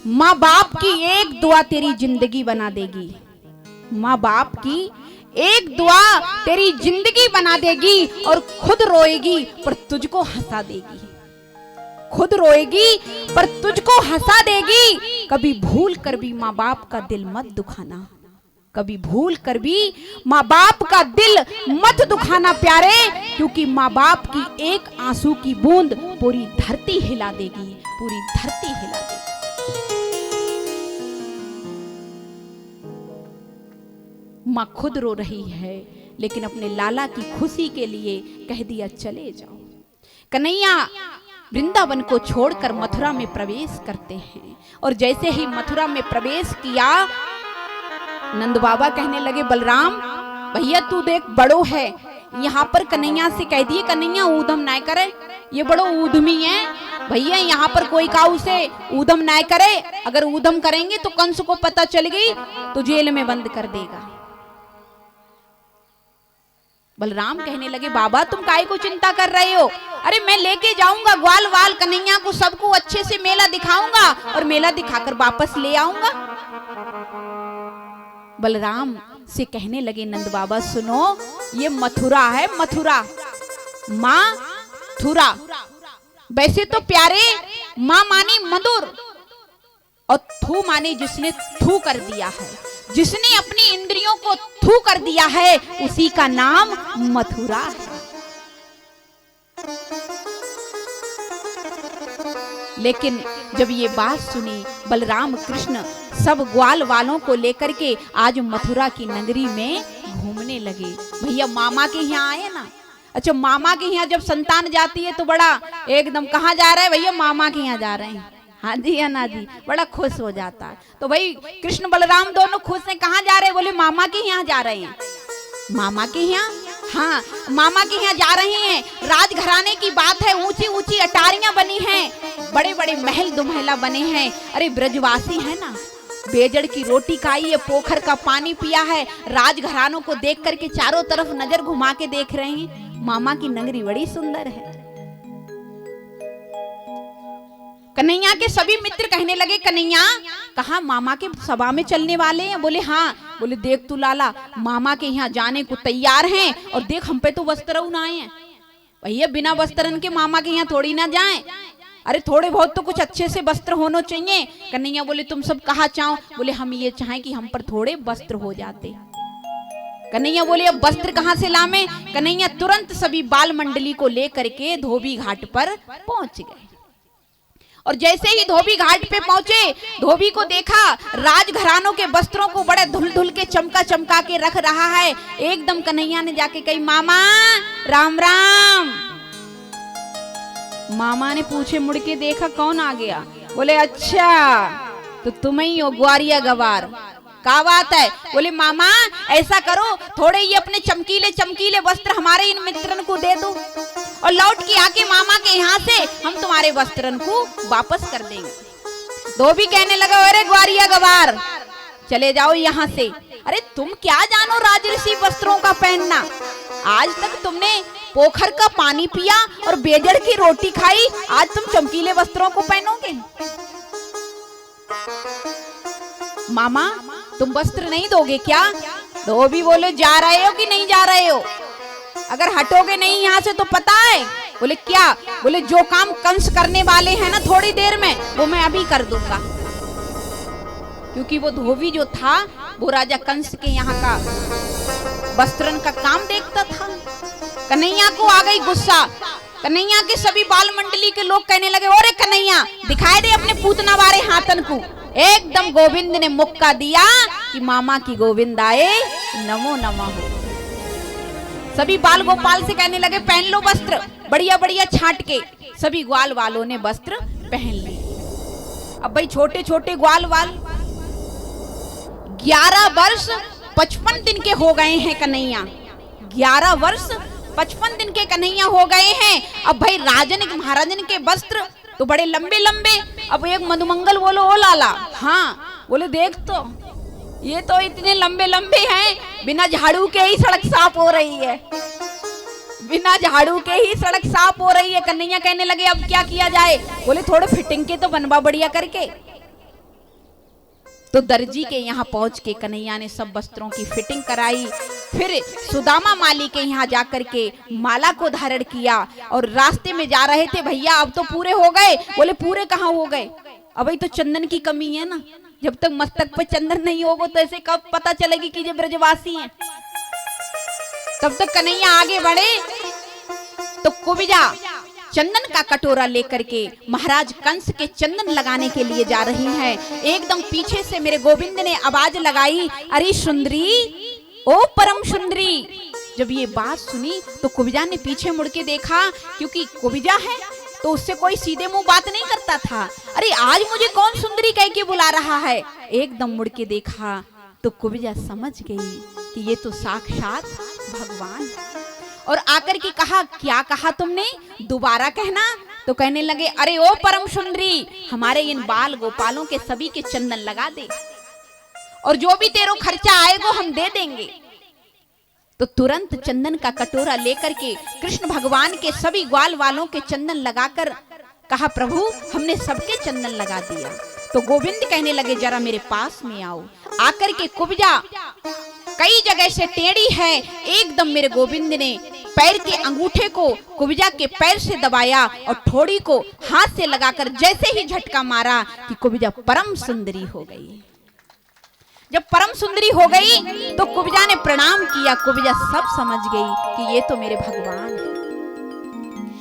माँ बाप की एक दुआ तेरी जिंदगी बना देगी। माँ बाप की एक दुआ तेरी जिंदगी बना देगी और खुद रोएगी पर तुझको हंसा देगी। खुद रोएगी पर तुझको हंसा देगी। कभी भूल कर भी माँ बाप का दिल मत दुखाना। कभी भूल कर भी माँ बाप का दिल मत दुखाना प्यारे, क्योंकि माँ बाप की एक आंसू की बूंद पूरी धरती हिला देगी। पूरी धरती हिला देगी। माँ खुद रो रही है लेकिन अपने लाला की खुशी के लिए कह दिया चले जाओ। कन्हैया वृंदावन को छोड़कर मथुरा में प्रवेश करते हैं और जैसे ही मथुरा में प्रवेश किया, नंद बाबा कहने लगे बलराम भैया तू देख बड़ो है, यहाँ पर कन्हैया से कह दिए कन्हैया ऊधम ना करे, ये बड़ो ऊधमी है भैया, यहाँ पर कोई काऊ से ऊधम ना करे। अगर ऊधम करेंगे तो कंस को पता चल गई तो जेल में बंद कर देगा। बलराम कहने लगे बाबा तुम काहे को चिंता कर रहे हो? अरे मैं लेके जाऊंगा ग्वाल वाल कन्हैया को, सबको अच्छे से मेला दिखाऊंगा और मेला दिखाकर वापस ले आऊंगा। बलराम से कहने लगे नंद बाबा सुनो, ये मथुरा है, मथुरा माँ थुरा। वैसे तो प्यारे माँ मानी मधुर और थू माने जिसने थू कर दिया है, जिसने अपनी इंद्रियों को थू कर दिया है उसी का नाम मथुरा है। लेकिन जब ये बात सुनी बलराम कृष्ण सब ग्वाल वालों को लेकर के आज मथुरा की नगरी में घूमने लगे। भैया मामा के यहाँ आए ना, अच्छा मामा के यहाँ जब संतान जाती है तो बड़ा एकदम कहाँ जा रहा है भैया, मामा के यहाँ जा रहे हैं, हाँ जी या ना जी, बड़ा खुश हो जाता है। तो भाई कृष्ण बलराम दोनों खुश हैं, कहाँ जा रहे हैं? बोले मामा के यहाँ जा रहे हैं। मामा के यहाँ? हाँ मामा के यहाँ जा रहे हैं। राजघराने की बात है, ऊंची ऊंची अटारियां बनी हैं, बड़े बड़े महल दुमहला बने हैं। अरे ब्रजवासी है ना, बेजड़ की रोटी खाई है, पोखर का पानी पिया है, राजघरानों को देख करके चारों तरफ नजर घुमा के देख रहे हैं। मामा की नगरी बड़ी सुंदर है। कन्हैया के सभी मित्र कहने लगे कन्हैया कहाँ मामा के सभा में चलने वाले हैं? बोले हाँ। बोले देख तू लाला मामा के यहाँ जाने को तैयार हैं और देख हम पे तो वस्त्र आए हैं। भैया बिना वस्त्रन के मामा के यहाँ थोड़ी ना जाएं। अरे थोड़े बहुत तो कुछ अच्छे से वस्त्र होने चाहिए। कन्हैया बोले तुम सब कहा चाहो? बोले हम ये चाहें कि हम पर थोड़े वस्त्र हो जाते। कन्हैया बोले अब वस्त्र कहाँ से लावे? कन्हैया तुरंत सभी बाल मंडली को लेकर के धोबी घाट पर पहुंच गए और जैसे ही धोबी घाट पे पहुंचे, धोबी को देखा राजघरानों के वस्त्रों को बड़े धुल धुल के चमका चमका के रख रहा है। एकदम कन्हैया ने जाके कही मामा राम राम। मामा ने पूछे मुड़ के देखा कौन आ गया? बोले अच्छा तो तुम ही हो ग्वारिया गवार, क्या बात है? बोले मामा ऐसा करो थोड़े ये अपने चमकीले चमकीले वस्त्र हमारे इन मित्रन को दे दो और लौट के आके मामा के यहाँ से हम तुम्हारे वस्त्रन को वापस कर देंगे। धोबी कहने लगा अरे ग्वारिया गवार चले जाओ यहाँ से। अरे तुम क्या जानो राजऋषि वस्त्रों का पहनना? आज तक तुमने पोखर का पानी पिया और बेजड़ की रोटी खाई, आज तुम चमकीले वस्त्रों को पहनोगे? मामा तुम वस्त्र नहीं दोगे क्या? धोबी बोले जा रहे हो कि नहीं जा रहे हो? अगर हटोगे नहीं यहाँ से तो पता है। बोले क्या? बोले जो काम कंस करने वाले हैं ना थोड़ी देर में वो मैं अभी कर दूंगा। क्योंकि वो धोबी जो था वो राजा कंस के यहाँ का वस्त्रन का काम देखता था। कन्हैया को आ गई गुस्सा। कन्हैया के सभी बाल मंडली के लोग कहने लगे अरे कन्हैया दिखाई दे अपने पूतना वाले हाथन को। एकदम गोविंद ने मुक्का दिया कि मामा की गोविंद आए नमो नमः। सभी बाल गोपाल से कहने लगे पहन लो वस्त्र, बढ़िया बढ़िया छांट के। सभी ग्वाल वालों ने वस्त्र पहन लिए। अब भाई छोटे छोटे ग्वाल वाल 11 वर्ष 55 दिन के हो गए हैं कन्हैया। 11 वर्ष 55 दिन के कन्हैया हो गए हैं। अब भाई राजन महाराजन के वस्त्र तो बड़े लंबे लंबे। अब एक मधुमंगल बोलो ओ लाला, हाँ बोले देख तो ये तो इतने लंबे लंबे हैं, बिना झाड़ू के ही सड़क साफ हो रही है, बिना झाड़ू के ही सड़क साफ हो रही है। कन्हैया कहने लगे अब क्या किया जाए? बोले थोड़े फिटिंग के तो बनवा बढ़िया करके। तो दर्जी के यहाँ पहुंच के कन्हैया ने सब वस्त्रों की फिटिंग कराई। फिर सुदामा माली के यहाँ जाकर के माला को धारण किया और रास्ते में जा रहे थे। भैया अब तो पूरे हो गए। बोले पूरे कहाँ हो गए, अभी तो चंदन की कमी है ना। जब तक मस्तक पे चंदन नहीं होगा तो ऐसे कब पता चलेगी कि ये ब्रजवासी हैं। तब तक कन्हैया आगे बढ़े तो कुब्जा चंदन का कटोरा लेकर के महाराज कंस के चंदन लगाने के लिए जा रही है। एकदम पीछे से मेरे गोविंद ने आवाज लगाई, अरे सुंदरी, ओ परम सुंदरी। जब ये बात सुनी तो कुब्जा ने पीछे मुड़ के देखा, क्योंकि कुब्जा है तो उससे कोई सीधे मुंह बात नहीं करता था। अरे आज मुझे कौन सुंदरी कह के बुला रहा है। एकदम मुड़ के देखा तो कुब्जा समझ गई कि ये तो साक्षात भगवान। और आकर के कहा, क्या कहा तुमने, दोबारा कहना। तो कहने लगे, अरे ओ परम सुंदरी, हमारे इन बाल गोपालों के सभी के चंदन लगा दे और जो भी तेरो खर्चा आएगा हम दे देंगे। तो तुरंत चंदन का कटोरा लेकर के कृष्ण भगवान के सभी ग्वाल वालों के चंदन लगाकर कहा, प्रभु हमने सबके चंदन लगा दिया। तो गोविंद कहने लगे, जरा मेरे पास में आओ। आकर के कुब्जा कई जगह से टेढ़ी है, एकदम मेरे गोविंद ने पैर के अंगूठे को कुब्जा के पैर से दबाया और ठोड़ी को हाथ से लगाकर जैसे ही झटका मारा कि कुब्जा परम सुंदरी हो गई। जब परम सुंदरी हो गई तो कुब्जा ने प्रणाम किया। कुब्जा सब समझ गई कि ये तो मेरे भगवान हैं।